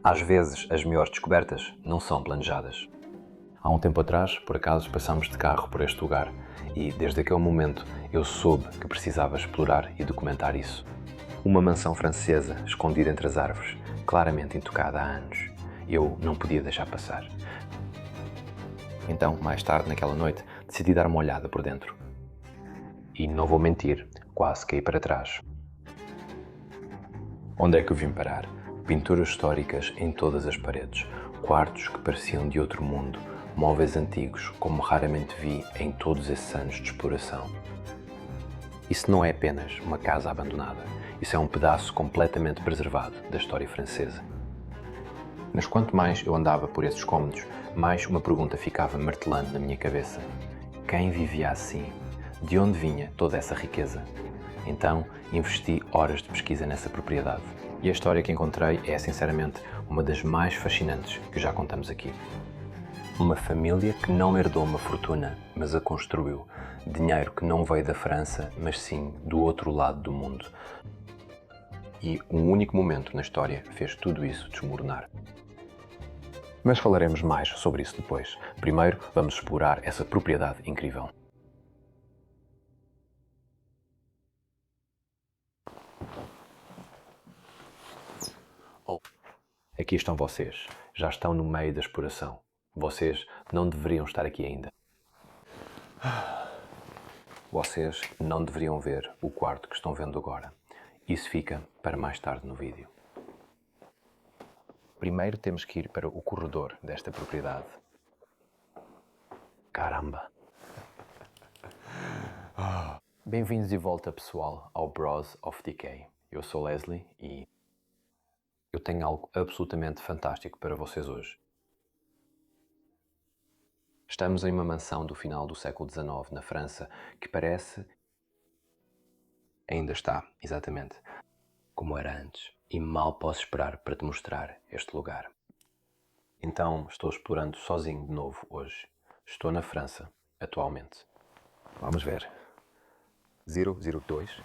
Às vezes, as melhores descobertas não são planejadas. Há um tempo atrás, por acaso, passámos de carro por este lugar e, desde aquele momento, eu soube que precisava explorar e documentar isso. Uma mansão francesa, escondida entre as árvores, claramente intocada há anos. Eu não podia deixar passar. Então, mais tarde, naquela noite, decidi dar uma olhada por dentro. E não vou mentir, quase caí para trás. Onde é que eu vim parar? Pinturas históricas em todas as paredes, quartos que pareciam de outro mundo, móveis antigos como raramente vi em todos esses anos de exploração. Isso não é apenas uma casa abandonada, isso é um pedaço completamente preservado da história francesa. Mas quanto mais eu andava por esses cômodos, mais uma pergunta ficava martelando na minha cabeça. Quem vivia assim? De onde vinha toda essa riqueza? Então, investi horas de pesquisa nessa propriedade. E a história que encontrei é, sinceramente, uma das mais fascinantes que já contamos aqui. Uma família que não herdou uma fortuna, mas a construiu. Dinheiro que não veio da França, mas sim do outro lado do mundo. E um único momento na história fez tudo isso desmoronar. Mas falaremos mais sobre isso depois. Primeiro, vamos explorar essa propriedade incrível. Aqui estão vocês. Já estão no meio da exploração. Vocês não deveriam estar aqui ainda. Vocês não deveriam ver o quarto que estão vendo agora. Isso fica para mais tarde no vídeo. Primeiro temos que ir para o corredor desta propriedade. Caramba! Bem-vindos de volta, pessoal, ao Bros of Decay. Eu sou Leslie e eu tenho algo absolutamente fantástico para vocês hoje. Estamos em uma mansão do final do século XIX, na França, que parece... Ainda está, exatamente, como era antes. E mal posso esperar para te mostrar este lugar. Então, estou explorando sozinho de novo hoje. Estou na França, atualmente. Vamos ver. 002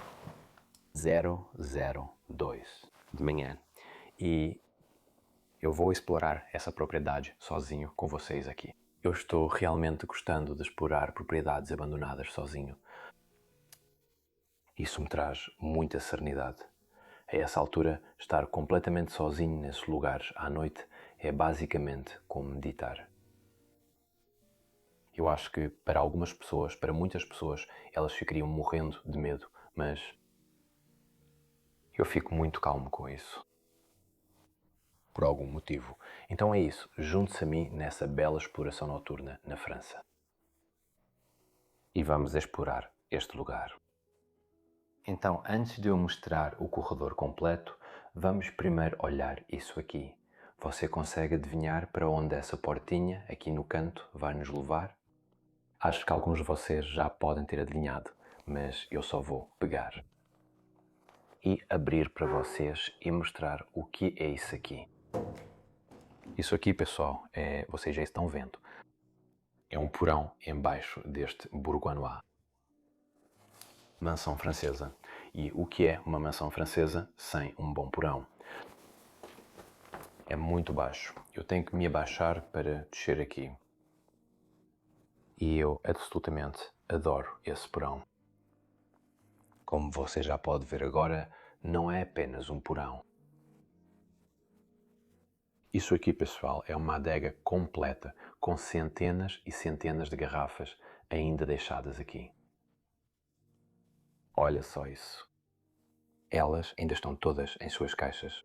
002 de manhã. E eu vou explorar essa propriedade sozinho com vocês aqui. Eu estou realmente gostando de explorar propriedades abandonadas sozinho. Isso me traz muita serenidade. A essa altura, estar completamente sozinho nesses lugares à noite é basicamente como meditar. Eu acho que para algumas pessoas, para muitas pessoas, elas ficariam morrendo de medo, mas eu fico muito calmo com isso. Por algum motivo. Então é isso, junte-se a mim nessa bela exploração noturna na França. E vamos explorar este lugar. Então, antes de eu mostrar o corredor completo, vamos primeiro olhar isso aqui. Você consegue adivinhar para onde essa portinha, aqui no canto, vai nos levar? Acho que alguns de vocês já podem ter adivinhado, mas eu só vou pegar e abrir para vocês e mostrar o que é isso aqui. Isso aqui, pessoal, vocês já estão vendo. É um porão embaixo deste Bourgoinois. Mansão francesa. E o que é uma mansão francesa sem um bom porão? É muito baixo. Eu tenho que me abaixar para descer aqui. E eu absolutamente adoro esse porão. Como você já pode ver agora, não é apenas um porão. Isso aqui, pessoal, é uma adega completa, com centenas e centenas de garrafas ainda deixadas aqui. Olha só isso. Elas ainda estão todas em suas caixas.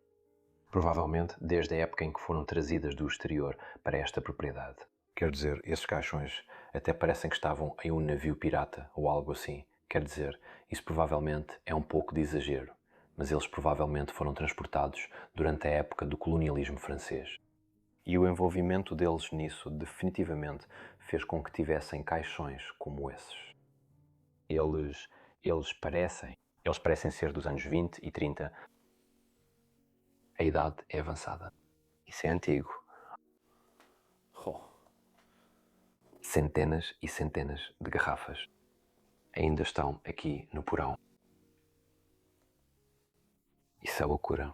Provavelmente desde a época em que foram trazidas do exterior para esta propriedade. Quer dizer, esses caixões até parecem que estavam em um navio pirata ou algo assim. Quer dizer, isso provavelmente é um pouco de exagero, mas eles provavelmente foram transportados durante a época do colonialismo francês. E o envolvimento deles nisso definitivamente fez com que tivessem caixões como esses. Eles parecem ser dos anos 20 e 30. A idade é avançada. Isso é antigo. Centenas e centenas de garrafas ainda estão aqui no porão. Isso é loucura.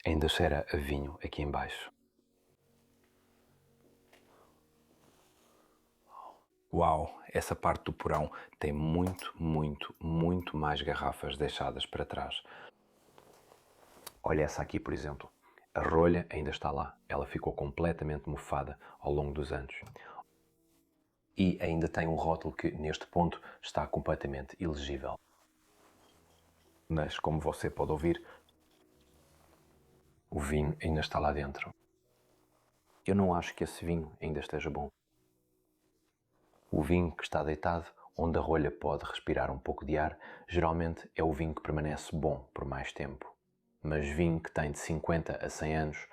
Ainda cheira a vinho aqui embaixo. Uau, essa parte do porão tem muito mais garrafas deixadas para trás. Olha essa aqui, por exemplo. A rolha ainda está lá. Ela ficou completamente mofada ao longo dos anos. E ainda tem um rótulo que, neste ponto, está completamente ilegível. Mas, como você pode ouvir, o vinho ainda está lá dentro. Eu não acho que esse vinho ainda esteja bom. O vinho que está deitado, onde a rolha pode respirar um pouco de ar, geralmente é o vinho que permanece bom por mais tempo. Mas vinho que tem de 50 a 100 anos,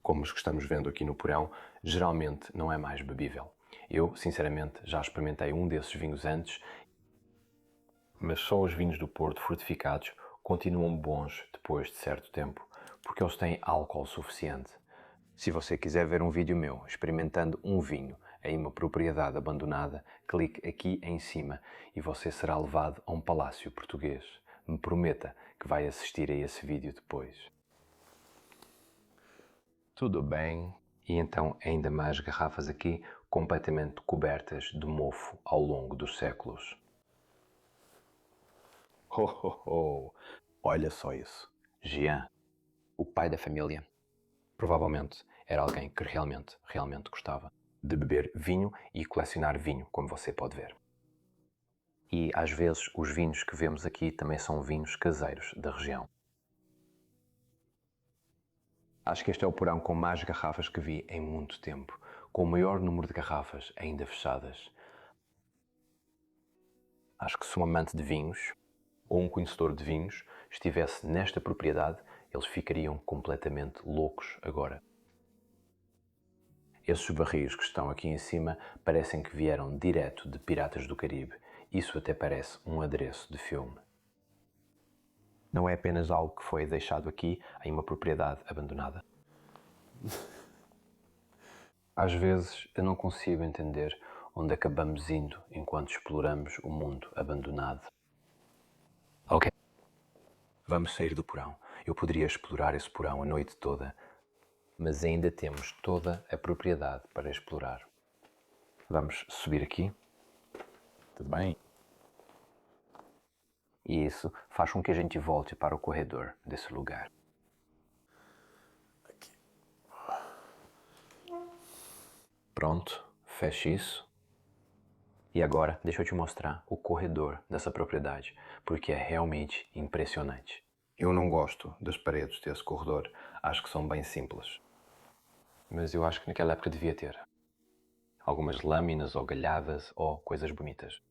como os que estamos vendo aqui no porão, geralmente não é mais bebível. Eu, sinceramente, já experimentei um desses vinhos antes, mas só os vinhos do Porto fortificados continuam bons depois de certo tempo, porque eles têm álcool suficiente. Se você quiser ver um vídeo meu experimentando um vinho em uma propriedade abandonada, clique aqui em cima e você será levado a um palácio português. Me prometa que vai assistir a esse vídeo depois. Tudo bem. E então ainda mais garrafas aqui completamente cobertas de mofo ao longo dos séculos. Olha só isso. Jean, o pai da família, provavelmente era alguém que realmente gostava de beber vinho e colecionar vinho, como você pode ver. E às vezes os vinhos que vemos aqui também são vinhos caseiros da região. Acho que este é o porão com mais garrafas que vi em muito tempo, com o maior número de garrafas ainda fechadas. Acho que se um amante de vinhos ou um conhecedor de vinhos estivesse nesta propriedade, eles ficariam completamente loucos agora. Esses barris que estão aqui em cima parecem que vieram direto de Piratas do Caribe. Isso até parece um adereço de filme. Não é apenas algo que foi deixado aqui em uma propriedade abandonada. Às vezes eu não consigo entender onde acabamos indo enquanto exploramos o mundo abandonado. Ok, vamos sair do porão. Eu poderia explorar esse porão a noite toda, mas ainda temos toda a propriedade para explorar. Vamos subir aqui. Tudo bem? E isso faz com que a gente volte para o corredor desse lugar. Aqui. Pronto, feche isso. E agora deixa eu te mostrar o corredor dessa propriedade, porque é realmente impressionante. Eu não gosto das paredes desse corredor, acho que são bem simples. Mas eu acho que naquela época devia ter algumas lâminas ou galhadas ou coisas bonitas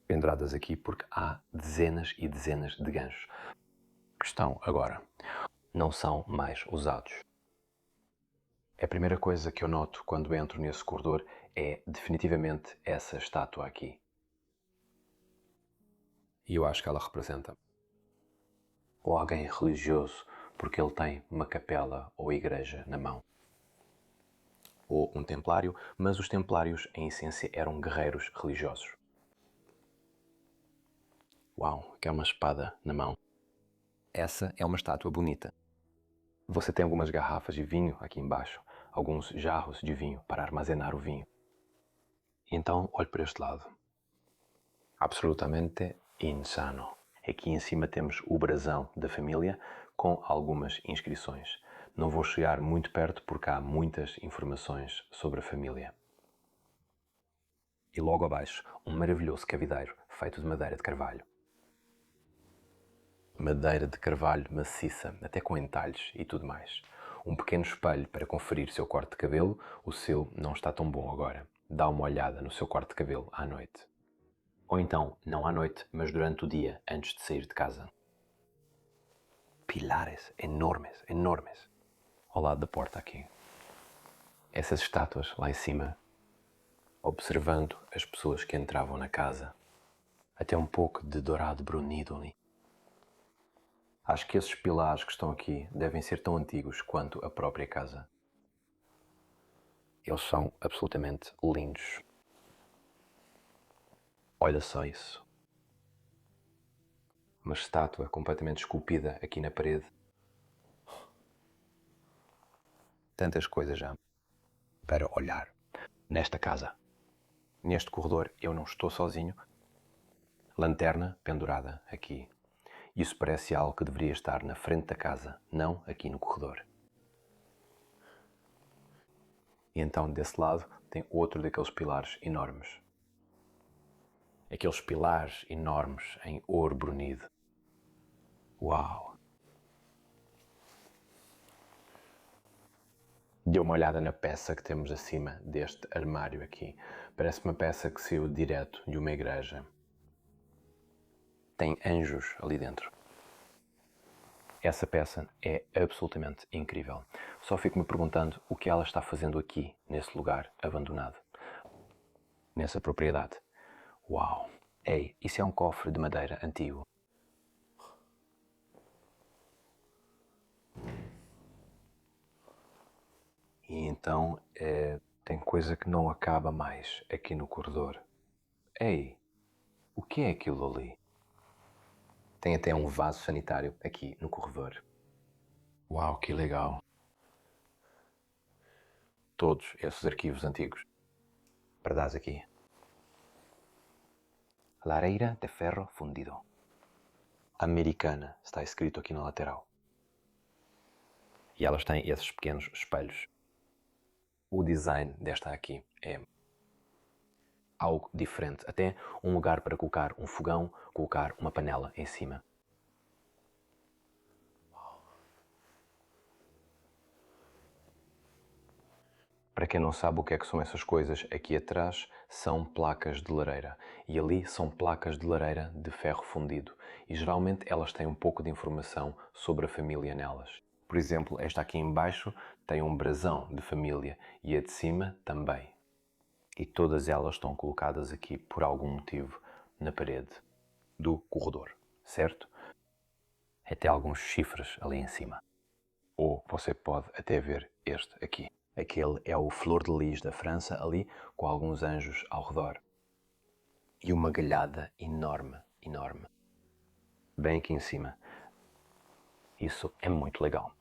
penduradas aqui, porque há dezenas e dezenas de ganchos que estão agora, não são mais usados. A primeira coisa que eu noto quando entro nesse corredor é definitivamente essa estátua aqui. E eu acho que ela representa ou alguém religioso, porque ele tem uma capela ou igreja na mão. Ou um templário, mas os templários em essência eram guerreiros religiosos. Uau, que é uma espada na mão. Essa é uma estátua bonita. Você tem algumas garrafas de vinho aqui embaixo, alguns jarros de vinho para armazenar o vinho. Então, olhe para este lado. Absolutamente insano. Aqui em cima temos o brasão da família com algumas inscrições. Não vou chegar muito perto porque há muitas informações sobre a família. E logo abaixo, um maravilhoso cavideiro feito de madeira de carvalho. Madeira de carvalho maciça, até com entalhes e tudo mais. Um pequeno espelho para conferir seu corte de cabelo, o seu não está tão bom agora. Dá uma olhada no seu corte de cabelo à noite. Ou então, não à noite, mas durante o dia, antes de sair de casa. Pilares enormes, ao lado da porta aqui. Essas estátuas lá em cima, observando as pessoas que entravam na casa. Até um pouco de dourado brunido ali. Acho que esses pilares que estão aqui devem ser tão antigos quanto a própria casa. Eles são absolutamente lindos. Olha só isso. Uma estátua completamente esculpida aqui na parede. Tantas coisas já para olhar nesta casa. Neste corredor eu não estou sozinho. Lanterna pendurada aqui. Isso parece algo que deveria estar na frente da casa, não aqui no corredor. E então desse lado tem outro daqueles pilares enormes. Aqueles pilares enormes em ouro brunido. Uau! Dê uma olhada na peça que temos acima deste armário aqui. Parece uma peça que saiu direto de uma igreja. Tem anjos ali dentro. Essa peça é absolutamente incrível. Só fico me perguntando o que ela está fazendo aqui, nesse lugar abandonado. Nessa propriedade. Uau! Ei, isso é um cofre de madeira antigo. E então tem coisa que não acaba mais aqui no corredor. Ei, o que é aquilo ali? Tem até um vaso sanitário aqui no corredor. Uau, que legal. Todos esses arquivos antigos. Verdade aqui. Lareira de ferro fundido. Americana, está escrito aqui na lateral. E elas têm esses pequenos espelhos. O design desta aqui é algo diferente. Até um lugar para colocar um fogão, colocar uma panela em cima. Para quem não sabe o que é que são essas coisas, aqui atrás são placas de lareira e ali são placas de lareira de ferro fundido e geralmente elas têm um pouco de informação sobre a família nelas. Por exemplo, esta aqui em baixo tem um brasão de família e a de cima também. E todas elas estão colocadas aqui por algum motivo na parede do corredor, certo? Até alguns chifres ali em cima. Ou você pode até ver este aqui. Aquele é o Flor de Lis da França, ali, com alguns anjos ao redor. E uma galhada enorme, enorme. Bem aqui em cima. Isso é muito legal.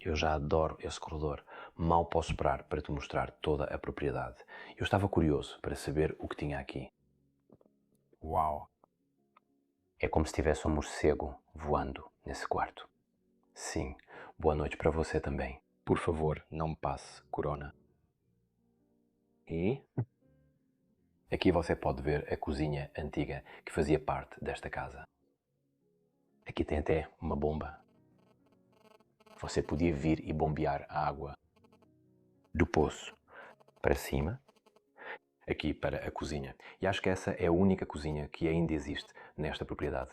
Eu já adoro esse corredor. Mal posso esperar para te mostrar toda a propriedade. Eu estava curioso para saber o que tinha aqui. Uau! É como se tivesse um morcego voando nesse quarto. Sim, boa noite para você também. Por favor, não me passe corona. E aqui você pode ver a cozinha antiga que fazia parte desta casa. Aqui tem até uma bomba. Você podia vir e bombear a água do poço para cima, aqui para a cozinha. E acho que essa é a única cozinha que ainda existe nesta propriedade.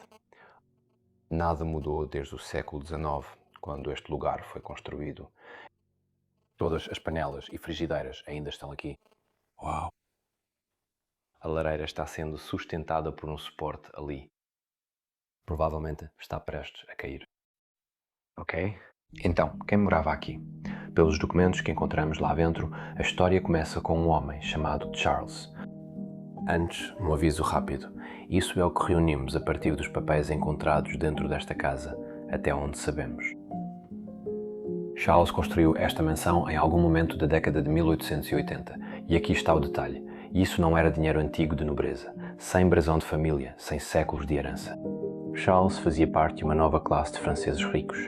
Nada mudou desde o século XIX, quando este lugar foi construído. Todas as panelas e frigideiras ainda estão aqui. Uau! A lareira está sendo sustentada por um suporte ali. Provavelmente está prestes a cair. Ok? Então, quem morava aqui? Pelos documentos que encontramos lá dentro, a história começa com um homem chamado Charles. Antes, um aviso rápido. Isso é o que reunimos a partir dos papéis encontrados dentro desta casa, até onde sabemos. Charles construiu esta mansão em algum momento da década de 1880, e aqui está o detalhe. Isso não era dinheiro antigo de nobreza, sem brasão de família, sem séculos de herança. Charles fazia parte de uma nova classe de franceses ricos,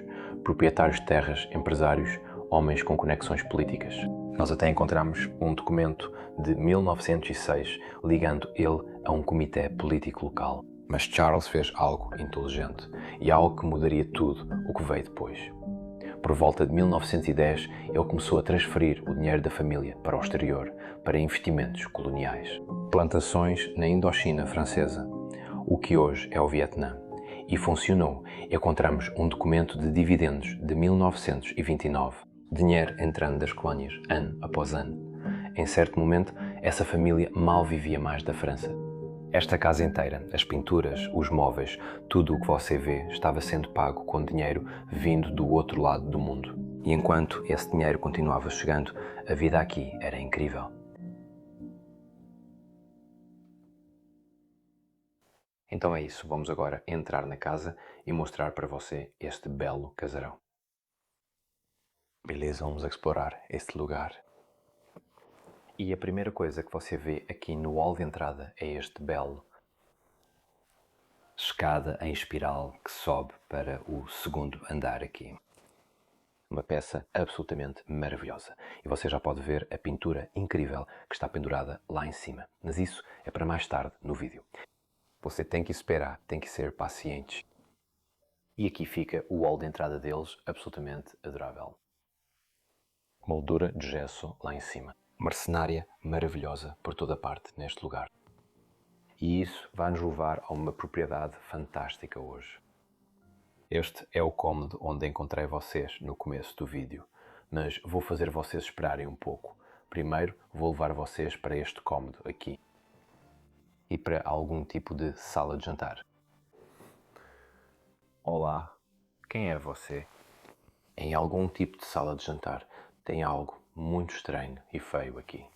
proprietários de terras, empresários, homens com conexões políticas. Nós até encontramos um documento de 1906 ligando ele a um comitê político local. Mas Charles fez algo inteligente e algo que mudaria tudo o que veio depois. Por volta de 1910, ele começou a transferir o dinheiro da família para o exterior, para investimentos coloniais. Plantações na Indochina francesa, o que hoje é o Vietnã. E funcionou. Encontramos um documento de dividendos de 1929. Dinheiro entrando das colónias, ano após ano. Em certo momento, essa família mal vivia mais da França. Esta casa inteira, as pinturas, os móveis, tudo o que você vê estava sendo pago com dinheiro vindo do outro lado do mundo. E enquanto esse dinheiro continuava chegando, a vida aqui era incrível. Então é isso, vamos agora entrar na casa e mostrar para você este belo casarão. Beleza, vamos explorar este lugar. E a primeira coisa que você vê aqui no hall de entrada é este belo escada em espiral que sobe para o segundo andar aqui. Uma peça absolutamente maravilhosa. E você já pode ver a pintura incrível que está pendurada lá em cima. Mas isso é para mais tarde no vídeo. Você tem que esperar, tem que ser paciente. E aqui fica o hall de entrada deles, absolutamente adorável. Moldura de gesso lá em cima. Marcenária maravilhosa por toda parte neste lugar. E isso vai-nos levar a uma propriedade fantástica hoje. Este é o cômodo onde encontrei vocês no começo do vídeo, mas vou fazer vocês esperarem um pouco. Primeiro vou levar vocês para este cômodo aqui e para algum tipo de sala de jantar. Olá, quem é você? Em algum tipo de sala de jantar tem algo muito estranho e feio aqui.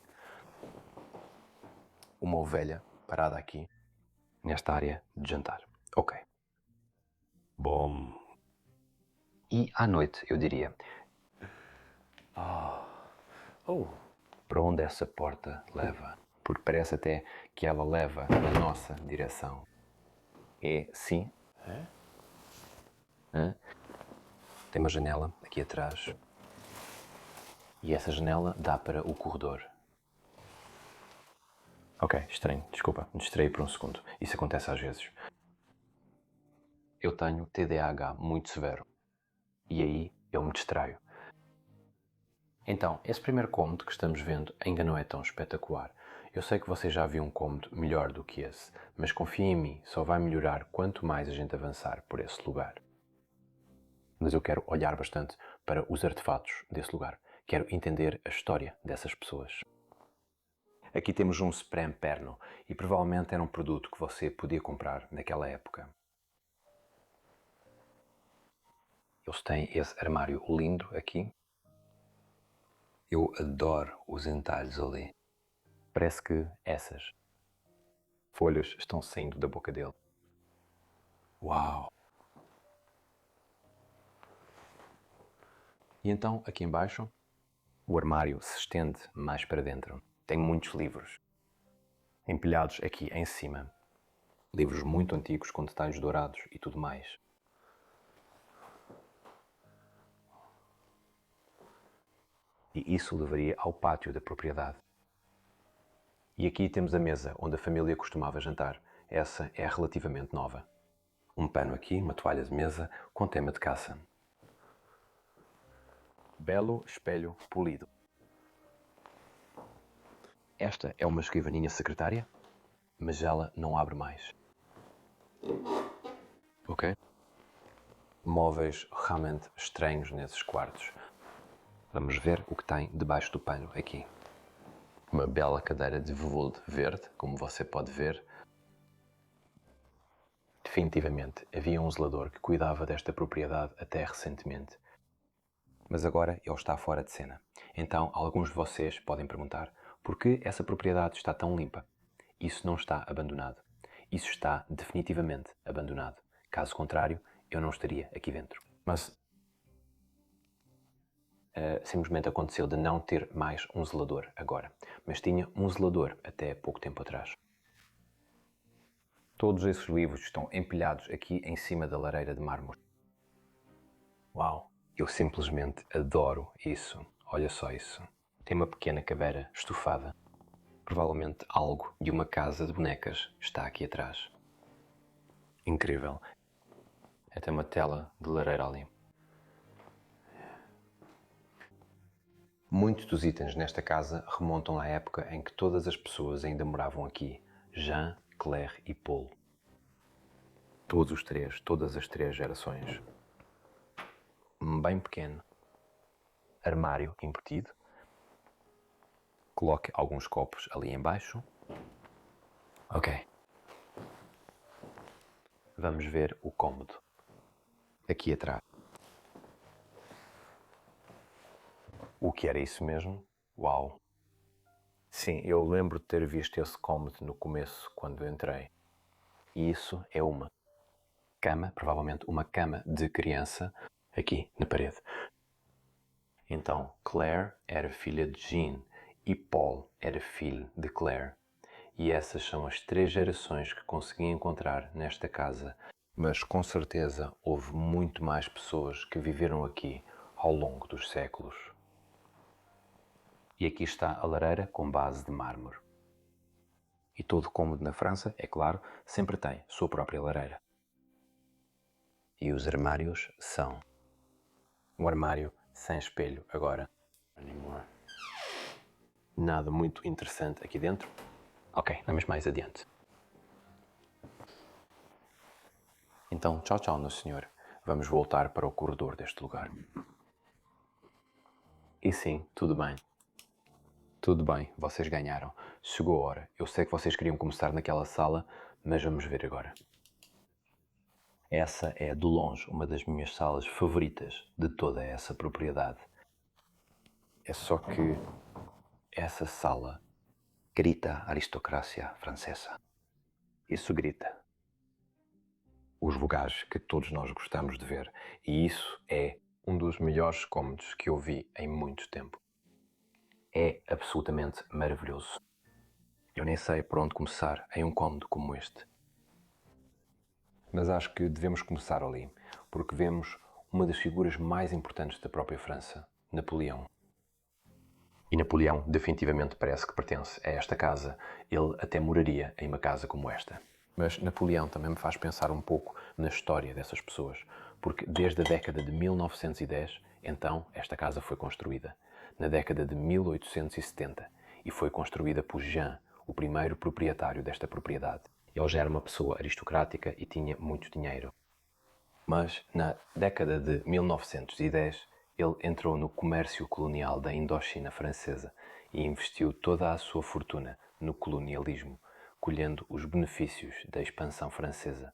Uma ovelha parada aqui, nesta área de jantar. Ok. Bom. E à noite, eu diria. Para onde essa porta leva? Porque parece até que ela leva na nossa direção. É sim? Hã? Tem uma janela aqui atrás. E essa janela dá para o corredor. Ok, estranho, desculpa, me distraí por um segundo. Isso acontece às vezes. Eu tenho TDAH muito severo. E aí eu me distraio. Então, esse primeiro cômodo que estamos vendo ainda não é tão espetacular. Eu sei que você já viu um cômodo melhor do que esse, mas confie em mim, só vai melhorar quanto mais a gente avançar por esse lugar. Mas eu quero olhar bastante para os artefatos desse lugar. Quero entender a história dessas pessoas. Aqui temos um Supreme Perno e provavelmente era um produto que você podia comprar naquela época. Eles têm esse armário lindo aqui. Eu adoro os entalhes ali. Parece que essas folhas estão saindo da boca dele. Uau! E então, aqui embaixo, o armário se estende mais para dentro. Tem muitos livros empilhados aqui em cima. Livros muito antigos com detalhes dourados e tudo mais. E isso levaria ao pátio da propriedade. E aqui temos a mesa onde a família costumava jantar. Essa é relativamente nova. Um pano aqui, uma toalha de mesa com tema de caça. Belo espelho polido. Esta é uma escrivaninha secretária, mas ela não abre mais. Ok? Móveis realmente estranhos nesses quartos. Vamos ver o que tem debaixo do pano aqui. Uma bela cadeira de veludo verde, como você pode ver. Definitivamente havia um zelador que cuidava desta propriedade até recentemente. Mas agora ele está fora de cena. Então alguns de vocês podem perguntar por que essa propriedade está tão limpa? Isso não está abandonado. Isso está definitivamente abandonado. Caso contrário, eu não estaria aqui dentro. Mas simplesmente aconteceu de não ter mais um zelador agora. Mas tinha um zelador até pouco tempo atrás. Todos esses livros estão empilhados aqui em cima da lareira de mármore. Uau! Eu simplesmente adoro isso. Olha só isso. Tem uma pequena caveira estufada. Provavelmente algo de uma casa de bonecas está aqui atrás. Incrível. Até uma tela de lareira ali. Muitos dos itens nesta casa remontam à época em que todas as pessoas ainda moravam aqui. Jean, Claire e Paul. Todos os três, todas as três gerações. Bem pequeno. Armário embutido. Coloque alguns copos ali embaixo. Ok. Vamos ver o cômodo. Aqui atrás. O que era isso mesmo? Uau! Sim, eu lembro de ter visto esse cômodo no começo, quando entrei. E isso é uma cama, provavelmente uma cama de criança, aqui na parede. Então, Claire era filha de Jean e Paul era filho de Claire. E essas são as 3 gerações que consegui encontrar nesta casa. Mas com certeza houve muito mais pessoas que viveram aqui ao longo dos séculos. E aqui está a lareira com base de mármore. E todo cômodo na França, é claro, sempre tem sua própria lareira. E os armários são um armário sem espelho agora. Nada muito interessante aqui dentro. Ok, vamos mais adiante. Então, tchau, tchau, meu senhor. Vamos voltar para o corredor deste lugar. E sim, tudo bem. Tudo bem, vocês ganharam. Chegou a hora. Eu sei que vocês queriam começar naquela sala, mas vamos ver agora. Essa é, de longe, uma das minhas salas favoritas de toda essa propriedade. É só que essa sala grita a aristocracia francesa. Isso grita os vogais que todos nós gostamos de ver. E isso é um dos melhores cômodos que eu vi em muito tempo. É absolutamente maravilhoso. Eu nem sei por onde começar em um cômodo como este. Mas acho que devemos começar ali, porque vemos uma das figuras mais importantes da própria França, Napoleão. E Napoleão definitivamente parece que pertence a esta casa. Ele até moraria em uma casa como esta. Mas Napoleão também me faz pensar um pouco na história dessas pessoas, porque desde a década de 1910, então, esta casa foi construída. Na década de 1870, e foi construída por Jean, o primeiro proprietário desta propriedade. Ele já era uma pessoa aristocrática e tinha muito dinheiro. Mas na década de 1910, ele entrou no comércio colonial da Indochina francesa e investiu toda a sua fortuna no colonialismo, colhendo os benefícios da expansão francesa.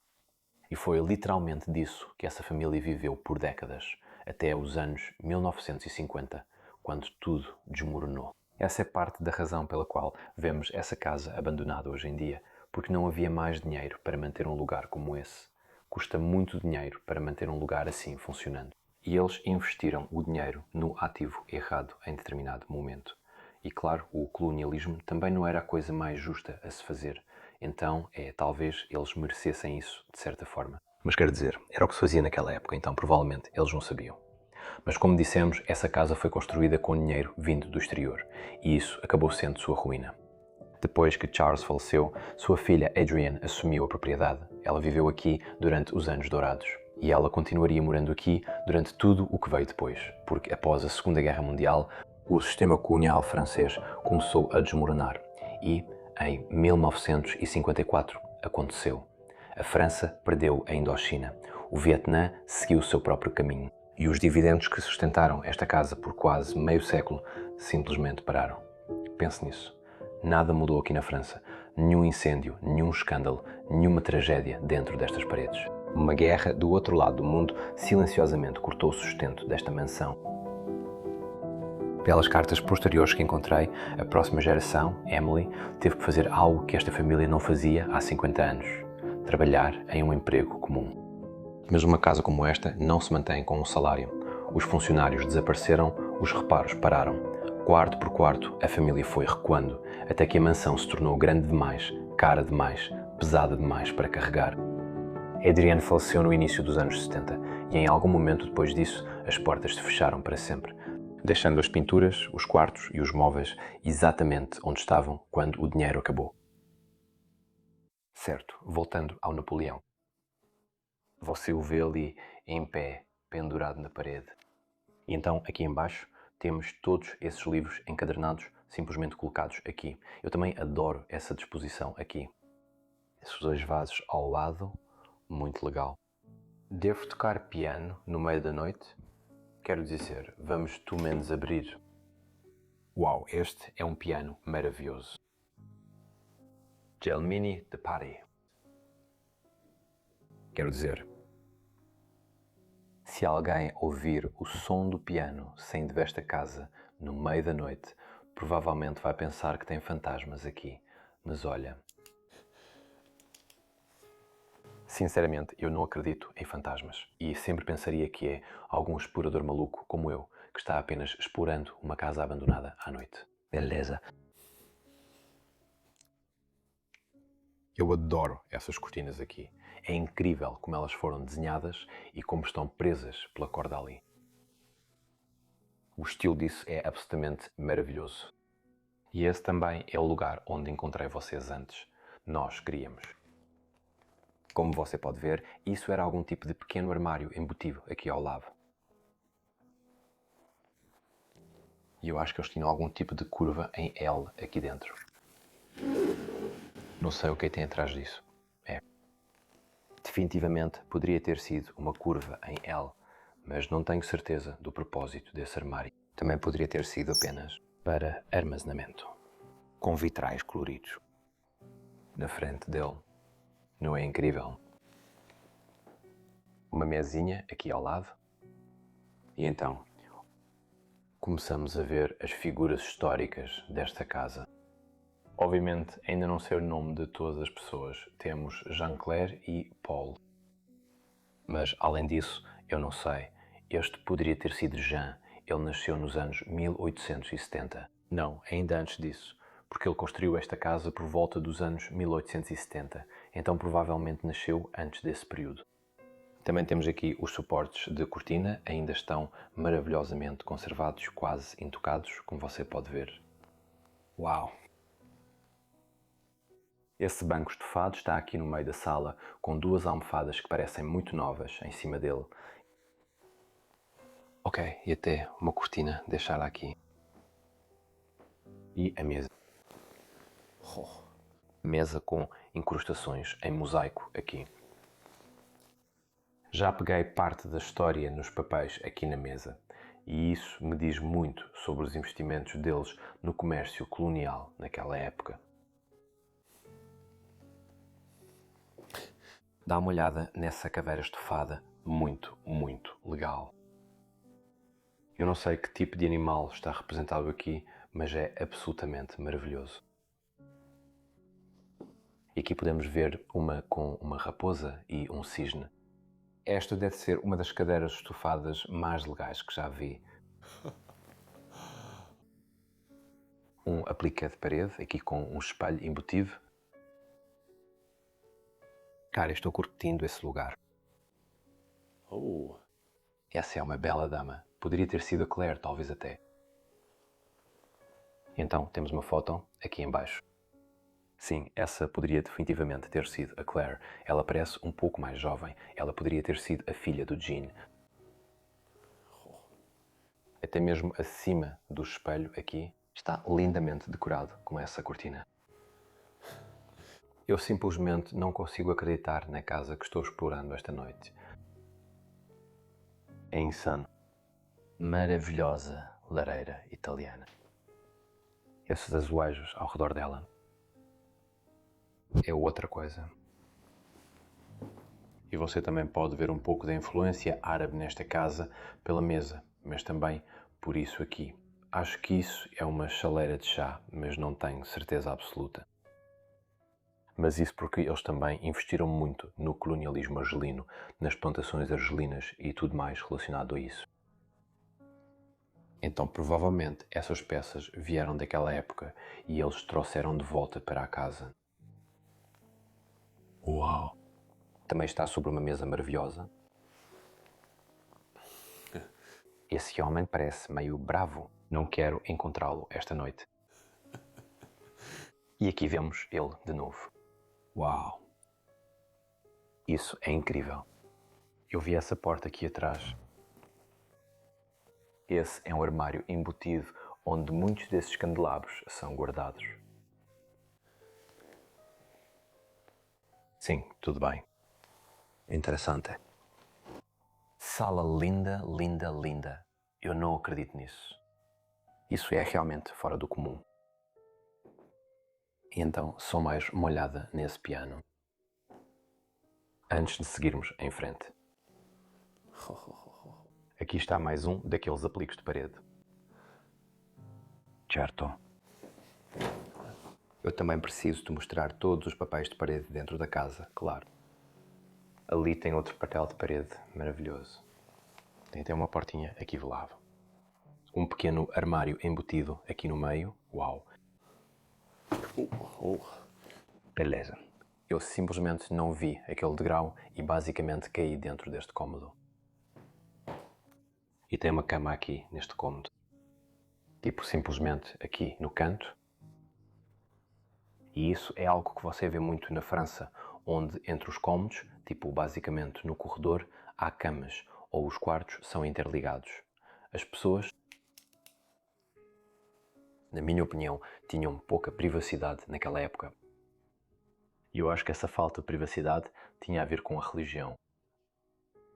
E foi literalmente disso que essa família viveu por décadas, até os anos 1950, quando tudo desmoronou. Essa é parte da razão pela qual vemos essa casa abandonada hoje em dia, porque não havia mais dinheiro para manter um lugar como esse. Custa muito dinheiro para manter um lugar assim funcionando. E eles investiram o dinheiro no ativo errado em determinado momento. E claro, o colonialismo também não era a coisa mais justa a se fazer. Então, talvez eles merecessem isso, de certa forma. Mas quero dizer, era o que se fazia naquela época, então provavelmente eles não sabiam. Mas como dissemos, essa casa foi construída com dinheiro vindo do exterior. E isso acabou sendo sua ruína. Depois que Charles faleceu, sua filha Adrienne assumiu a propriedade. Ela viveu aqui durante os anos dourados. E ela continuaria morando aqui durante tudo o que veio depois, porque após a Segunda Guerra Mundial, o sistema colonial francês começou a desmoronar e, em 1954, aconteceu. A França perdeu a Indochina, o Vietnã seguiu o seu próprio caminho e os dividendos que sustentaram esta casa por quase meio século simplesmente pararam. Pense nisso. Nada mudou aqui na França. Nenhum incêndio, nenhum escândalo, nenhuma tragédia dentro destas paredes. Uma guerra do outro lado do mundo silenciosamente cortou o sustento desta mansão. Pelas cartas posteriores que encontrei, a próxima geração, Emily, teve que fazer algo que esta família não fazia há 50 anos. Trabalhar em um emprego comum. Mas uma casa como esta não se mantém com um salário. Os funcionários desapareceram, os reparos pararam. Quarto por quarto, a família foi recuando, até que a mansão se tornou grande demais, cara demais, pesada demais para carregar. Adrienne faleceu no início dos anos 70 e em algum momento depois disso as portas se fecharam para sempre, deixando as pinturas, os quartos e os móveis exatamente onde estavam quando o dinheiro acabou. Certo, voltando ao Napoleão. Você o vê ali em pé, pendurado na parede. E então, aqui embaixo, temos todos esses livros encadernados, simplesmente colocados aqui. Eu também adoro essa disposição aqui. Esses 2 vasos ao lado, muito legal. Devo tocar piano no meio da noite? Quero dizer, vamos tu menos abrir. Uau, este é um piano maravilhoso. Gelmini de Paris. Quero dizer, se alguém ouvir o som do piano saindo desta casa no meio da noite, provavelmente vai pensar que tem fantasmas aqui. Mas olha, sinceramente, eu não acredito em fantasmas e sempre pensaria que é algum explorador maluco como eu, que está apenas explorando uma casa abandonada à noite. Beleza. Eu adoro essas cortinas aqui. É incrível como elas foram desenhadas e como estão presas pela corda ali. O estilo disso é absolutamente maravilhoso. E esse também é o lugar onde encontrei vocês antes. Nós queríamos. Como você pode ver, isso era algum tipo de pequeno armário embutido aqui ao lado. E eu acho que eles tinham algum tipo de curva em L aqui dentro. Não sei o que tem atrás disso. Definitivamente poderia ter sido uma curva em L, mas não tenho certeza do propósito desse armário. Também poderia ter sido apenas para armazenamento, com vitrais coloridos. Na frente dele, não é incrível? Uma mesinha aqui ao lado. E então, começamos a ver as figuras históricas desta casa. Obviamente, ainda não sei o nome de todas as pessoas. Temos Jean-Claire e Paul. Mas, além disso, eu não sei. Este poderia ter sido Jean. Ele nasceu nos anos 1870. Não, ainda antes disso, porque ele construiu esta casa por volta dos anos 1870. Então, provavelmente nasceu antes desse período. Também temos aqui os suportes de cortina. Ainda estão maravilhosamente conservados, quase intocados, como você pode ver. Uau! Esse banco estofado está aqui no meio da sala, com duas almofadas que parecem muito novas em cima dele. Ok, e até uma cortina deixada aqui. E a mesa. Mesa com incrustações em mosaico aqui. Já peguei parte da história nos papéis aqui na mesa, e isso me diz muito sobre os investimentos deles no comércio colonial naquela época. Dá uma olhada nessa caveira estofada, muito, muito legal. Eu não sei que tipo de animal está representado aqui, mas é absolutamente maravilhoso. E aqui podemos ver uma com uma raposa e um cisne. Esta deve ser uma das cadeiras estofadas mais legais que já vi. Um aplique de parede, aqui com um espelho embutido. Cara, eu estou curtindo esse lugar. Essa é uma bela dama. Poderia ter sido a Claire, talvez até. Então, temos uma foto aqui em baixo. Sim, essa poderia definitivamente ter sido a Claire. Ela parece um pouco mais jovem. Ela poderia ter sido a filha do Jean. Até mesmo acima do espelho aqui está lindamente decorado com essa cortina. Eu simplesmente não consigo acreditar na casa que estou explorando esta noite. É insano. Maravilhosa lareira italiana. Esses azulejos ao redor dela é outra coisa. E você também pode ver um pouco da influência árabe nesta casa pela mesa, mas também por isso aqui. Acho que isso é uma chaleira de chá, mas não tenho certeza absoluta. Mas isso porque eles também investiram muito no colonialismo argelino, nas plantações argelinas e tudo mais relacionado a isso. Então, provavelmente, essas peças vieram daquela época e eles trouxeram de volta para a casa. Uau! Também está sobre uma mesa maravilhosa. Esse homem parece meio bravo. Não quero encontrá-lo esta noite. E aqui vemos ele de novo. Uau! Isso é incrível. Eu vi essa porta aqui atrás. Esse é um armário embutido onde muitos desses candelabros são guardados. Sim, tudo bem. Interessante. Sala linda, linda, linda. Eu não acredito nisso. Isso é realmente fora do comum. E então, só mais uma olhada nesse piano. Antes de seguirmos em frente. Aqui está mais um daqueles apliques de parede. Certo. Eu também preciso de mostrar todos os papéis de parede dentro da casa, claro. Ali tem outro papel de parede maravilhoso. Tem até uma portinha aqui velado. Um pequeno armário embutido aqui no meio. Uau! Beleza. Eu simplesmente não vi aquele degrau e basicamente caí dentro deste cômodo. E tem uma cama aqui neste cômodo. Tipo, simplesmente aqui no canto. E isso é algo que você vê muito na França, onde entre os cômodos, tipo basicamente no corredor, há camas ou os quartos são interligados. As pessoas, na minha opinião, tinham pouca privacidade naquela época. E eu acho que essa falta de privacidade tinha a ver com a religião.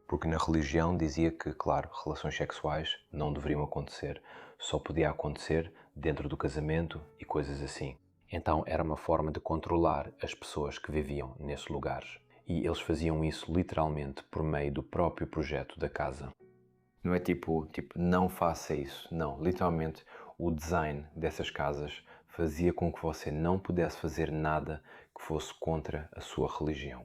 Porque na religião dizia que, claro, relações sexuais não deveriam acontecer, só podia acontecer dentro do casamento e coisas assim. Então era uma forma de controlar as pessoas que viviam nesses lugares. E eles faziam isso literalmente por meio do próprio projeto da casa. Não é tipo, não faça isso. Não, literalmente o design dessas casas fazia com que você não pudesse fazer nada que fosse contra a sua religião.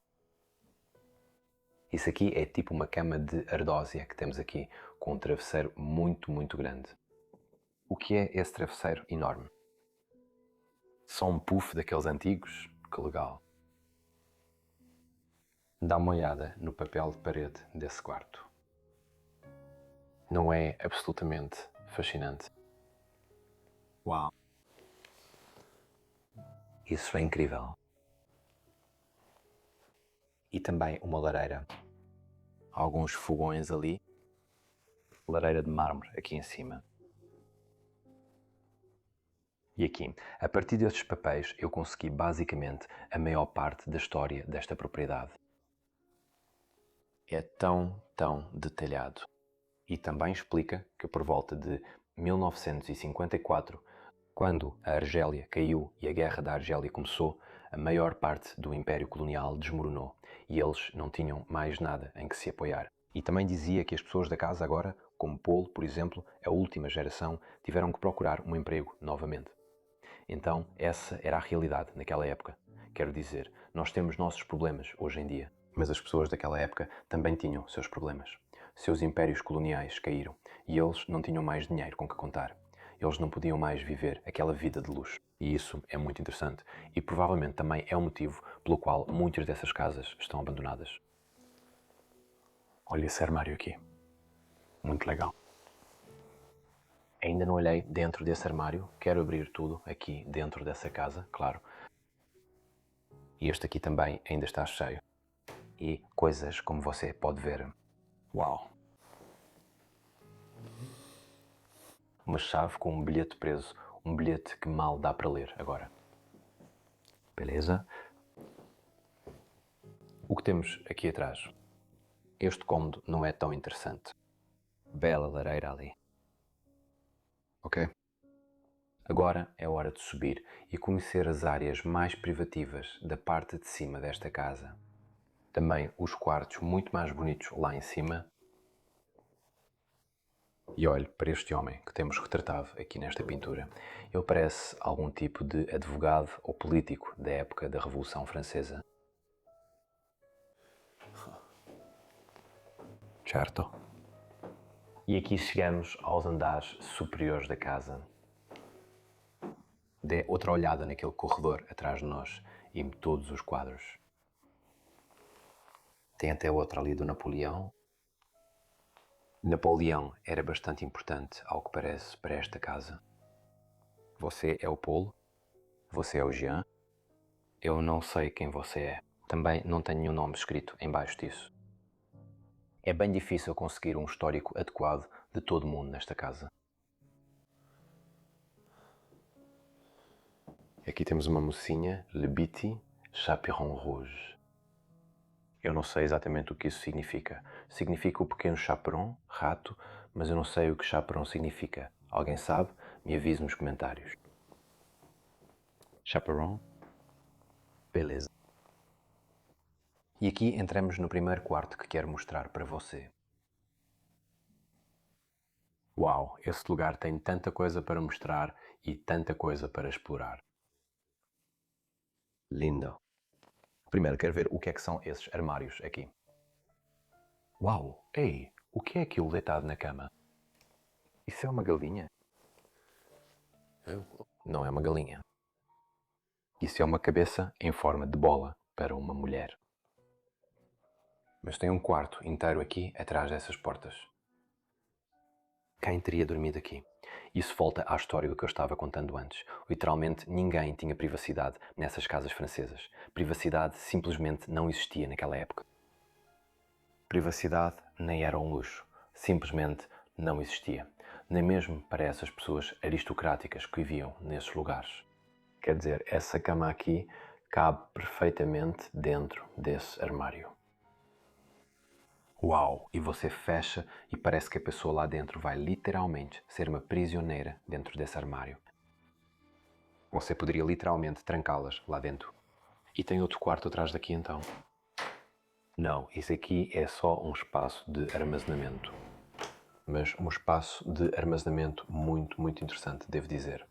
Isso aqui é tipo uma cama de ardósia que temos aqui, com um travesseiro muito, muito grande. O que é esse travesseiro enorme? Só um puff daqueles antigos? Que legal. Dá uma olhada no papel de parede desse quarto. Não é absolutamente fascinante? Uau! Isso é incrível. E também uma lareira. Alguns fogões ali. Lareira de mármore aqui em cima. E aqui, a partir destes papéis, eu consegui basicamente a maior parte da história desta propriedade. É tão detalhado. E também explica que por volta de 1954, quando a Argélia caiu e a Guerra da Argélia começou, a maior parte do Império Colonial desmoronou e eles não tinham mais nada em que se apoiar. E também dizia que as pessoas da casa agora, como Paul, por exemplo, a última geração, tiveram que procurar um emprego novamente. Então, essa era a realidade naquela época. Quero dizer, nós temos nossos problemas hoje em dia, mas as pessoas daquela época também tinham seus problemas. Seus impérios coloniais caíram e eles não tinham mais dinheiro com que contar. Eles não podiam mais viver aquela vida de luxo. E isso é muito interessante e provavelmente também é o motivo pelo qual muitas dessas casas estão abandonadas. Olha esse armário aqui. Muito legal. Ainda não olhei dentro desse armário, quero abrir tudo aqui dentro dessa casa, claro. E este aqui também ainda está cheio. E coisas como você pode ver. Uau! Uma chave com um bilhete preso, um bilhete que mal dá para ler agora. Beleza? O que temos aqui atrás? Este cômodo não é tão interessante. Bela lareira ali. Ok? Agora é hora de subir e conhecer as áreas mais privativas da parte de cima desta casa. Também os quartos muito mais bonitos lá em cima. E olhe para este homem que temos retratado aqui nesta pintura. Ele parece algum tipo de advogado ou político da época da Revolução Francesa. Certo? E aqui chegamos aos andares superiores da casa. Dê outra olhada naquele corredor atrás de nós e todos os quadros. Tem até outra ali do Napoleão. Napoleão era bastante importante, ao que parece, para esta casa. Você é o Paul? Você é o Jean? Eu não sei quem você é. Também não tenho nenhum nome escrito em baixo disso. É bem difícil conseguir um histórico adequado de todo mundo nesta casa. Aqui temos uma mocinha, Le Biti Chaperon Rouge. Eu não sei exatamente o que isso significa. Significa o pequeno chaperon, rato, mas eu não sei o que chaperon significa. Alguém sabe? Me avise nos comentários. Chaperon? Beleza. E aqui entramos no primeiro quarto que quero mostrar para você. Uau, esse lugar tem tanta coisa para mostrar e tanta coisa para explorar. Lindo. Primeiro quero ver o que é que são esses armários aqui. Uau, ei, o que é aquilo deitado na cama? Isso é uma galinha? Não é uma galinha. Isso é uma cabeça em forma de bola para uma mulher. Mas tem um quarto inteiro aqui atrás dessas portas. Quem teria dormido aqui? Isso volta à história do que eu estava contando antes. Literalmente ninguém tinha privacidade nessas casas francesas. Privacidade simplesmente não existia naquela época. Privacidade nem era um luxo. Simplesmente não existia. Nem mesmo para essas pessoas aristocráticas que viviam nesses lugares. Quer dizer, essa cama aqui cabe perfeitamente dentro desse armário. Uau! E você fecha e parece que a pessoa lá dentro vai literalmente ser uma prisioneira dentro desse armário. Você poderia literalmente trancá-las lá dentro. E tem outro quarto atrás daqui então? Não, isso aqui é só um espaço de armazenamento. Mas um espaço de armazenamento muito, muito interessante, devo dizer.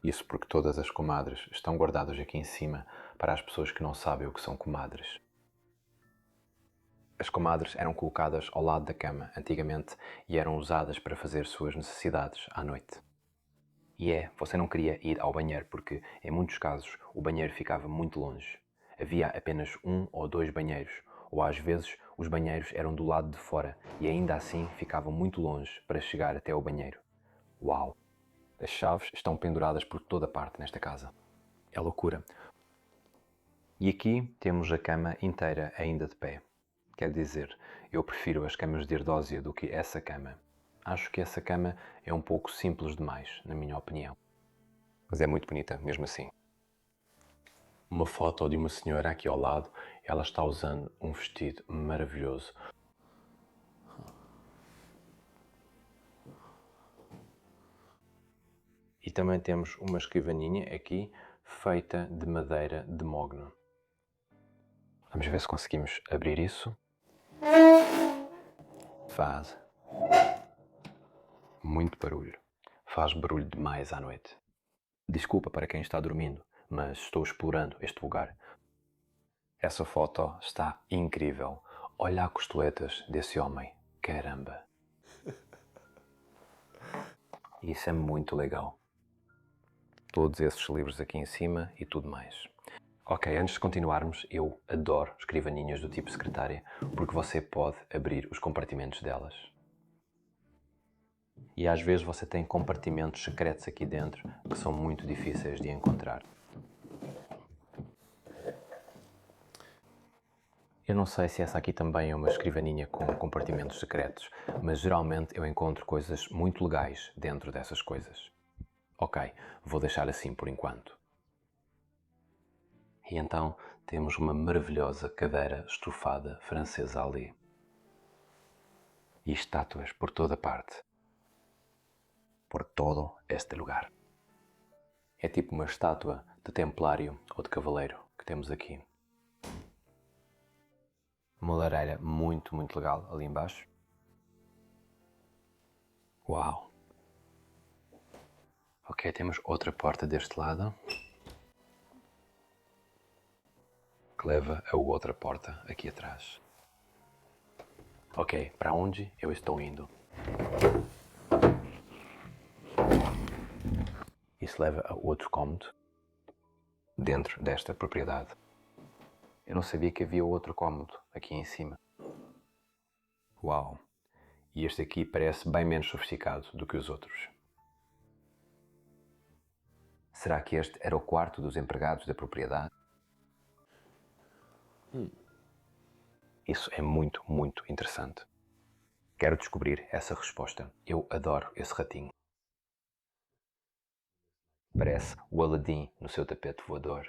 Isso porque todas as comadres estão guardadas aqui em cima para as pessoas que não sabem o que são comadres. As comadres eram colocadas ao lado da cama antigamente e eram usadas para fazer suas necessidades à noite. E você não queria ir ao banheiro porque, em muitos casos, o banheiro ficava muito longe. Havia apenas um ou dois banheiros, ou às vezes os banheiros eram do lado de fora e ainda assim ficavam muito longe para chegar até o banheiro. Uau! As chaves estão penduradas por toda parte nesta casa. É loucura. E aqui temos a cama inteira ainda de pé. Quer dizer, eu prefiro as camas de ardósia do que essa cama. Acho que essa cama é um pouco simples demais, na minha opinião. Mas é muito bonita, mesmo assim. Uma foto de uma senhora aqui ao lado, ela está usando um vestido maravilhoso. E também temos uma escrivaninha aqui, feita de madeira de mogno. Vamos ver se conseguimos abrir isso. Faz muito barulho. Faz barulho demais à noite. Desculpa para quem está dormindo, mas estou explorando este lugar. Essa foto está incrível. Olha as costeletas desse homem. Caramba. Isso é muito legal. Todos esses livros aqui em cima e tudo mais. Ok, antes de continuarmos, eu adoro escrivaninhas do tipo secretária porque você pode abrir os compartimentos delas. E às vezes você tem compartimentos secretos aqui dentro que são muito difíceis de encontrar. Eu não sei se essa aqui também é uma escrivaninha com compartimentos secretos, mas geralmente eu encontro coisas muito legais dentro dessas coisas. Ok, vou deixar assim por enquanto. E então temos uma maravilhosa cadeira estofada francesa ali. E estátuas por toda parte. Por todo este lugar. É tipo uma estátua de templário ou de cavaleiro que temos aqui. Uma lareira muito, muito legal ali embaixo. Uau! Ok, temos outra porta deste lado. Que leva a outra porta aqui atrás. Ok, para onde eu estou indo? Isso leva a outro cômodo dentro desta propriedade. Eu não sabia que havia outro cômodo aqui em cima. Uau! E este aqui parece bem menos sofisticado do que os outros. Será que este era o quarto dos empregados da propriedade? Isso é muito, muito interessante. Quero descobrir essa resposta. Eu adoro esse ratinho. Parece o Aladdin no seu tapete voador.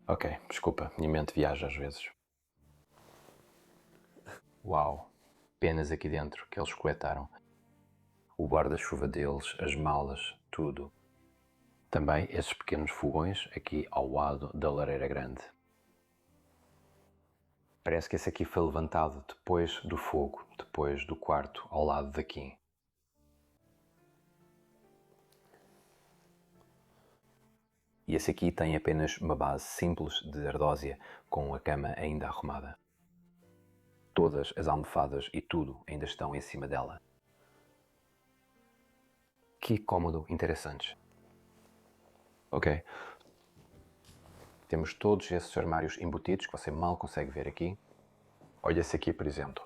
Ok, desculpa, minha mente viaja às vezes. Uau, penas aqui dentro que eles coletaram. O guarda-chuva deles, as malas, tudo. Também esses pequenos fogões aqui ao lado da lareira grande. Parece que esse aqui foi levantado depois do fogo, depois do quarto ao lado daqui. E esse aqui tem apenas uma base simples de ardósia, com a cama ainda arrumada. Todas as almofadas e tudo ainda estão em cima dela. Que cômodo interessante. Ok. Temos todos esses armários embutidos que você mal consegue ver aqui. Olha esse aqui, por exemplo.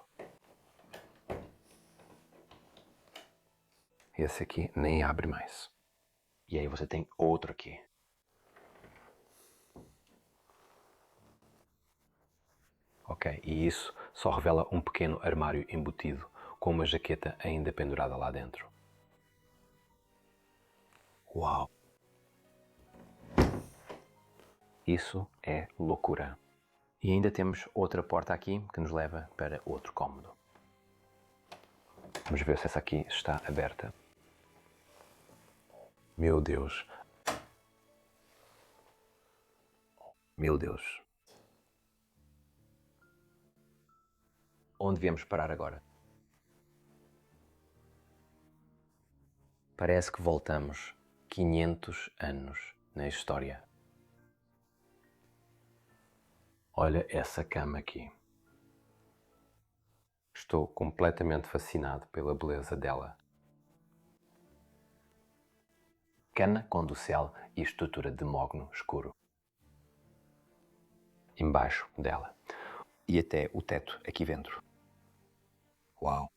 Esse aqui nem abre mais. E aí você tem outro aqui. Ok, e isso só revela um pequeno armário embutido, com uma jaqueta ainda pendurada lá dentro. Uau! Isso é loucura. E ainda temos outra porta aqui que nos leva para outro cômodo. Vamos ver se essa aqui está aberta. Meu Deus! Meu Deus! Onde viemos parar agora? Parece que voltamos 500 anos na história. Olha essa cama aqui. Estou completamente fascinado pela beleza dela. Cana com dossel e estrutura de mogno escuro. Embaixo dela. E até o teto aqui dentro. Uau!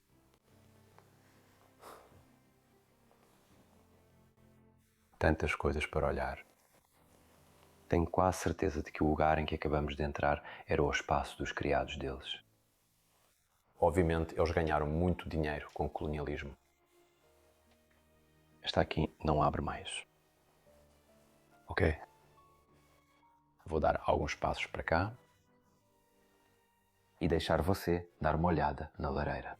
Tantas coisas para olhar. Tenho quase certeza de que o lugar em que acabamos de entrar era o espaço dos criados deles. Obviamente, eles ganharam muito dinheiro com o colonialismo. Esta aqui não abre mais. Ok. Vou dar alguns passos para cá e deixar você dar uma olhada na lareira.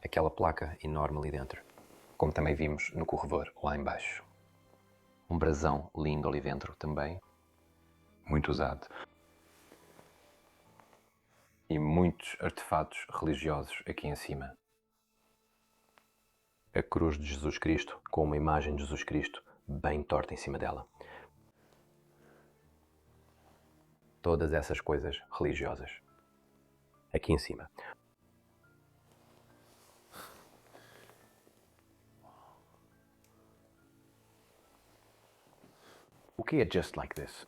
Aquela placa enorme ali dentro, como também vimos no corredor lá embaixo. Um brasão lindo ali dentro também, muito usado. E muitos artefatos religiosos aqui em cima. A cruz de Jesus Cristo, com uma imagem de Jesus Cristo bem torta em cima dela. Todas essas coisas religiosas. Aqui em cima. O que é just like this?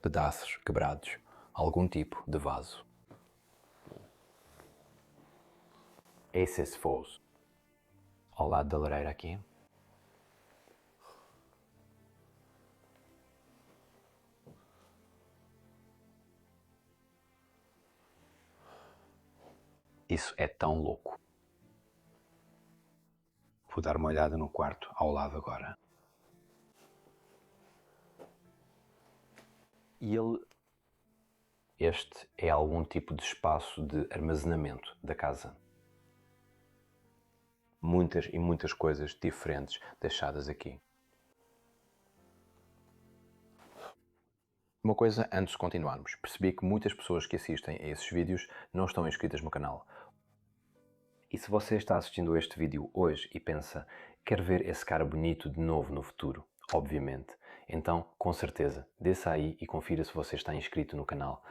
Pedaços quebrados, algum tipo de vaso. Esses fôs. Ao lado da lareira aqui. Isso é tão louco. Vou dar uma olhada no quarto ao lado agora. E este é algum tipo de espaço de armazenamento da casa. Muitas e muitas coisas diferentes deixadas aqui. Uma coisa antes de continuarmos, percebi que muitas pessoas que assistem a esses vídeos não estão inscritas no canal. E se você está assistindo a este vídeo hoje e pensa, quer ver esse cara bonito de novo no futuro, obviamente, então, com certeza, desça aí e confira se você está inscrito no canal.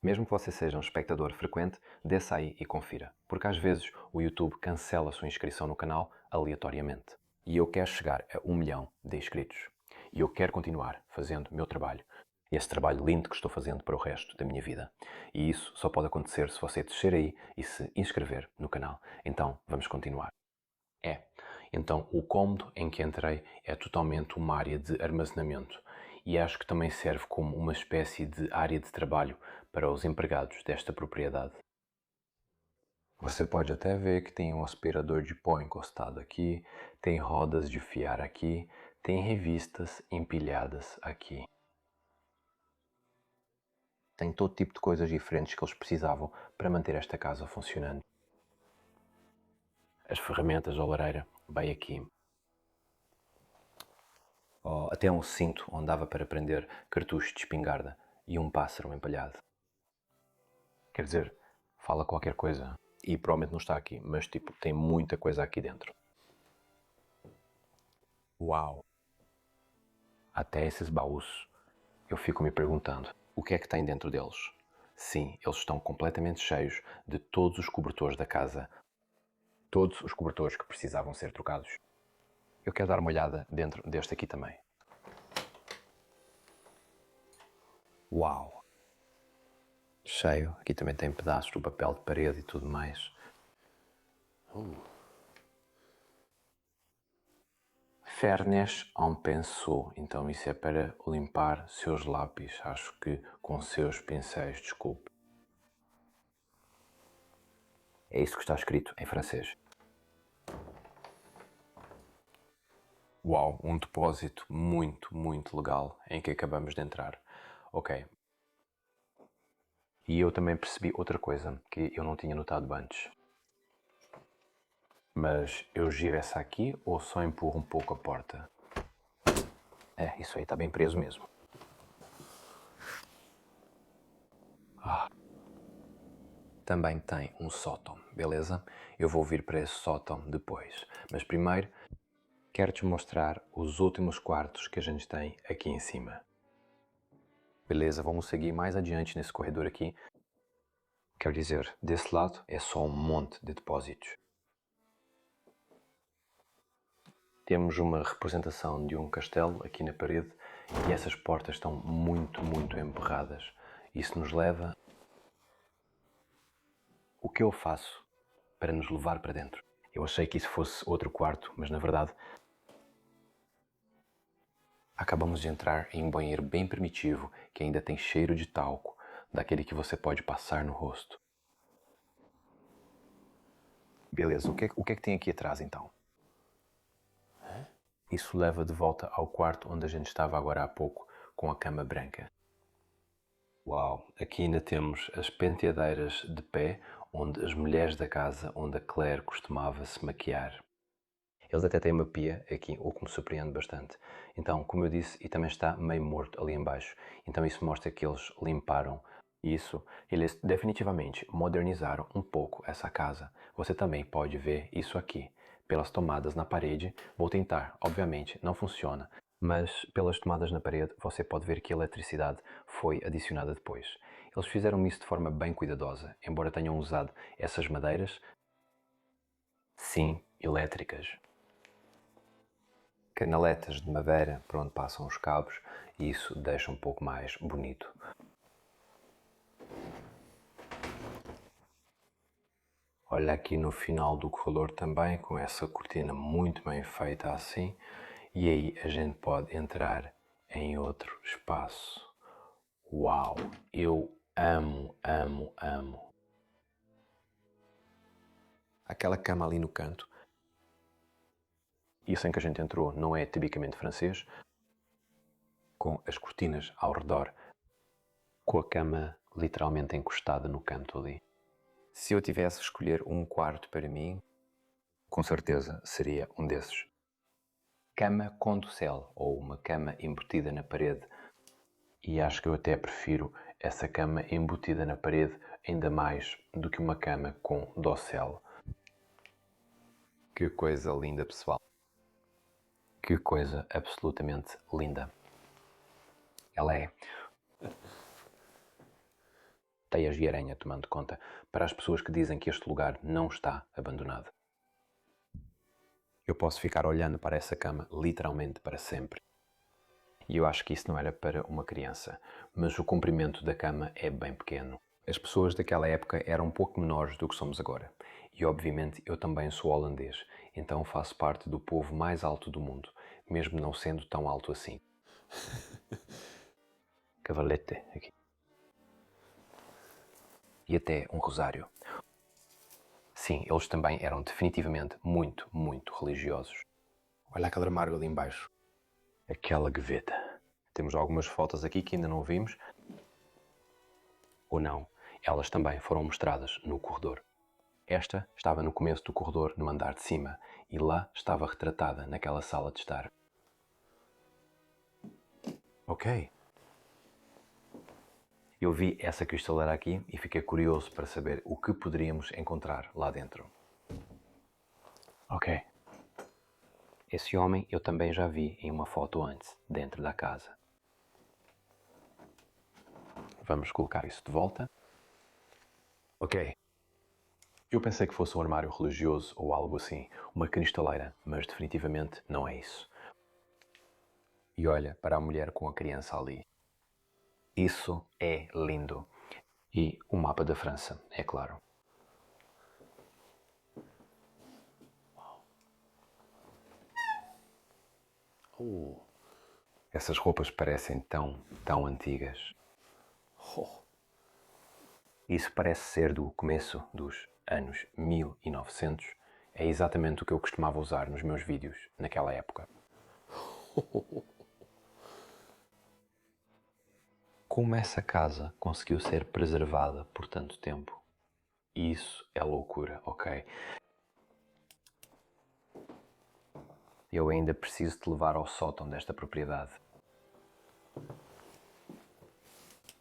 Mesmo que você seja um espectador frequente, desça aí e confira, porque às vezes o YouTube cancela a sua inscrição no canal aleatoriamente. E eu quero chegar a 1 milhão de inscritos. E eu quero continuar fazendo o meu trabalho. Esse trabalho lindo que estou fazendo para o resto da minha vida. E isso só pode acontecer se você descer aí e se inscrever no canal. Então, vamos continuar. Então o cômodo em que entrei é totalmente uma área de armazenamento e acho que também serve como uma espécie de área de trabalho para os empregados desta propriedade. Você pode até ver que tem um aspirador de pó encostado aqui, tem rodas de fiar aqui, tem revistas empilhadas aqui. Tem todo tipo de coisas diferentes que eles precisavam para manter esta casa funcionando. As ferramentas da lareira, bem aqui. Até um cinto onde dava para prender cartuchos de espingarda e um pássaro empalhado. Quer dizer, fala qualquer coisa e provavelmente não está aqui, mas tipo, tem muita coisa aqui dentro. Uau! Até esses baús, eu fico me perguntando, o que é que tem dentro deles? Sim, eles estão completamente cheios de todos os cobertores da casa. Todos os cobertores que precisavam ser trocados. Eu quero dar uma olhada dentro deste aqui também. Uau! Cheio. Aqui também tem pedaços do papel de parede e tudo mais. Fairness en pinceau. Então isso é para limpar seus lápis. Acho que com seus pincéis, desculpe. É isso que está escrito em francês. Uau, um depósito muito, muito legal em que acabamos de entrar. Ok. E eu também percebi outra coisa que eu não tinha notado antes. Mas eu giro essa aqui ou só empurro um pouco a porta? É, isso aí está bem preso mesmo. Também tem um sótão, beleza? Eu vou vir para esse sótão depois. Mas primeiro, quero-te mostrar os últimos quartos que a gente tem aqui em cima. Beleza, vamos seguir mais adiante nesse corredor aqui. Quer dizer, desse lado é só um monte de depósitos. Temos uma representação de um castelo aqui na parede e essas portas estão muito, muito emperradas. Isso nos leva... O que eu faço para nos levar para dentro? Eu achei que isso fosse outro quarto, mas na verdade... Acabamos de entrar em um banheiro bem primitivo que ainda tem cheiro de talco, daquele que você pode passar no rosto. Beleza, o que é que tem aqui atrás então? Isso leva de volta ao quarto onde a gente estava agora há pouco, com a cama branca. Uau, aqui ainda temos as penteadeiras de pé, onde as mulheres da casa, onde a Claire costumava se maquiar. Eles até têm uma pia aqui, o que me surpreende bastante. Então, como eu disse, e também está meio morto ali embaixo. Então isso mostra que eles limparam isso. Eles definitivamente modernizaram um pouco essa casa. Você também pode ver isso aqui. Pelas tomadas na parede, vou tentar, obviamente não funciona, mas pelas tomadas na parede você pode ver que a eletricidade foi adicionada depois. Eles fizeram isso de forma bem cuidadosa, embora tenham usado essas madeiras, sim, elétricas. Canaletas de madeira por onde passam os cabos e isso deixa um pouco mais bonito. Olha aqui no final do corredor também, com essa cortina muito bem feita assim, e aí a gente pode entrar em outro espaço. Uau! Eu amo, amo, amo. Aquela cama ali no canto, isso em que a gente entrou não é tipicamente francês, com as cortinas ao redor, com a cama literalmente encostada no canto ali. Se eu tivesse que escolher um quarto para mim, com certeza seria um desses. Cama com dossel, ou uma cama embutida na parede. E acho que eu até prefiro essa cama embutida na parede ainda mais do que uma cama com dossel. Que coisa linda, pessoal. Que coisa absolutamente linda. Ela é teias de aranha, tomando conta, para as pessoas que dizem que este lugar não está abandonado. Eu posso ficar olhando para essa cama literalmente para sempre. E eu acho que isso não era para uma criança, mas o comprimento da cama é bem pequeno. As pessoas daquela época eram um pouco menores do que somos agora. E obviamente eu também sou holandês, então faço parte do povo mais alto do mundo, mesmo não sendo tão alto assim. Cavalete aqui. E até um rosário. Sim, eles também eram definitivamente muito, muito religiosos. Olha aquele armário ali embaixo. Aquela gaveta. Temos algumas fotos aqui que ainda não vimos. Ou não, elas também foram mostradas no corredor. Esta estava no começo do corredor, no andar de cima, e lá estava retratada naquela sala de estar. Ok. Eu vi essa cristaleira aqui e fiquei curioso para saber o que poderíamos encontrar lá dentro. Ok. Esse homem eu também já vi em uma foto antes, dentro da casa. Vamos colocar isso de volta. Ok. Eu pensei que fosse um armário religioso ou algo assim, uma cristaleira, mas definitivamente não é isso. E olha para a mulher com a criança ali. Isso é lindo. E o mapa da França, é claro. Essas roupas parecem tão antigas. Isso parece ser do começo dos anos 1900. É exatamente o que eu costumava usar nos meus vídeos naquela época. Como essa casa conseguiu ser preservada por tanto tempo? Isso é loucura, ok? Eu ainda preciso te levar ao sótão desta propriedade.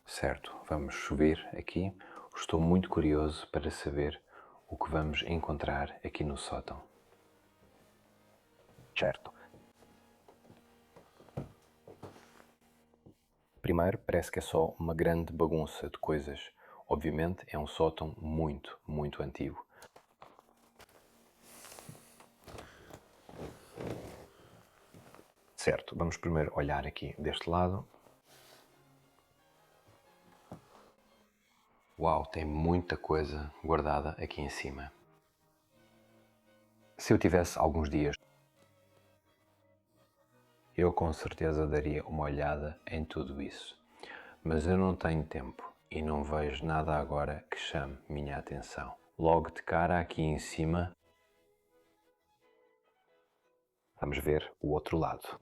Certo, vamos subir aqui. Estou muito curioso para saber o que vamos encontrar aqui no sótão. Certo. Primeiro, parece que é só uma grande bagunça de coisas. Obviamente, é um sótão muito antigo. Certo, vamos primeiro olhar aqui deste lado. Uau, tem muita coisa guardada aqui em cima. Se eu tivesse alguns dias, eu com certeza daria uma olhada em tudo isso. Mas eu não tenho tempo e não vejo nada agora que chame minha atenção. Logo de cara aqui em cima, vamos ver o outro lado.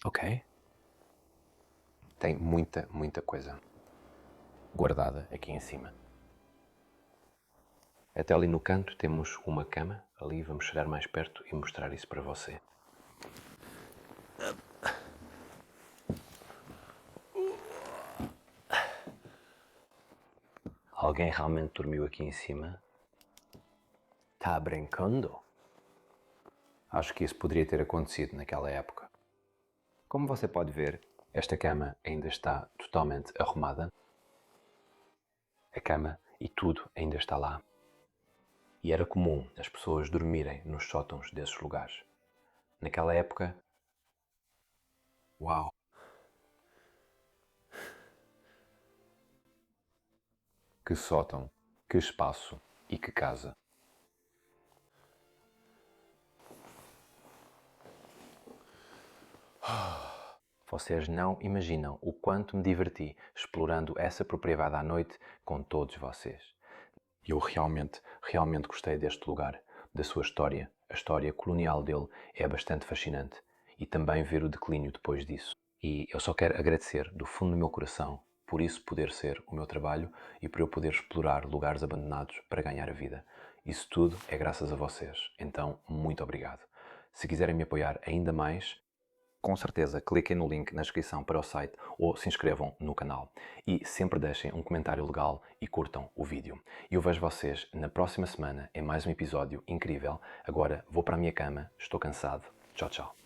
Ok. Tem muita coisa guardada aqui em cima. Até ali no canto temos uma cama. Ali vamos chegar mais perto e mostrar isso para você. Alguém realmente dormiu aqui em cima? Tá brincando? Acho que isso poderia ter acontecido naquela época. Como você pode ver, esta cama ainda está totalmente arrumada. A cama e tudo ainda está lá. E era comum as pessoas dormirem nos sótãos desses lugares. Naquela época... Uau! Que sótão, que espaço e que casa. Vocês não imaginam o quanto me diverti explorando essa propriedade à noite com todos vocês. Eu realmente gostei deste lugar, da sua história. A história colonial dele é bastante fascinante e também ver o declínio depois disso. E eu só quero agradecer do fundo do meu coração por isso poder ser o meu trabalho e por eu poder explorar lugares abandonados para ganhar a vida. Isso tudo é graças a vocês, então muito obrigado. Se quiserem me apoiar ainda mais, com certeza cliquem no link na descrição para o site ou se inscrevam no canal. E sempre deixem um comentário legal e curtam o vídeo. Eu vejo vocês na próxima semana em mais um episódio incrível. Agora vou para a minha cama, estou cansado. Tchau, tchau.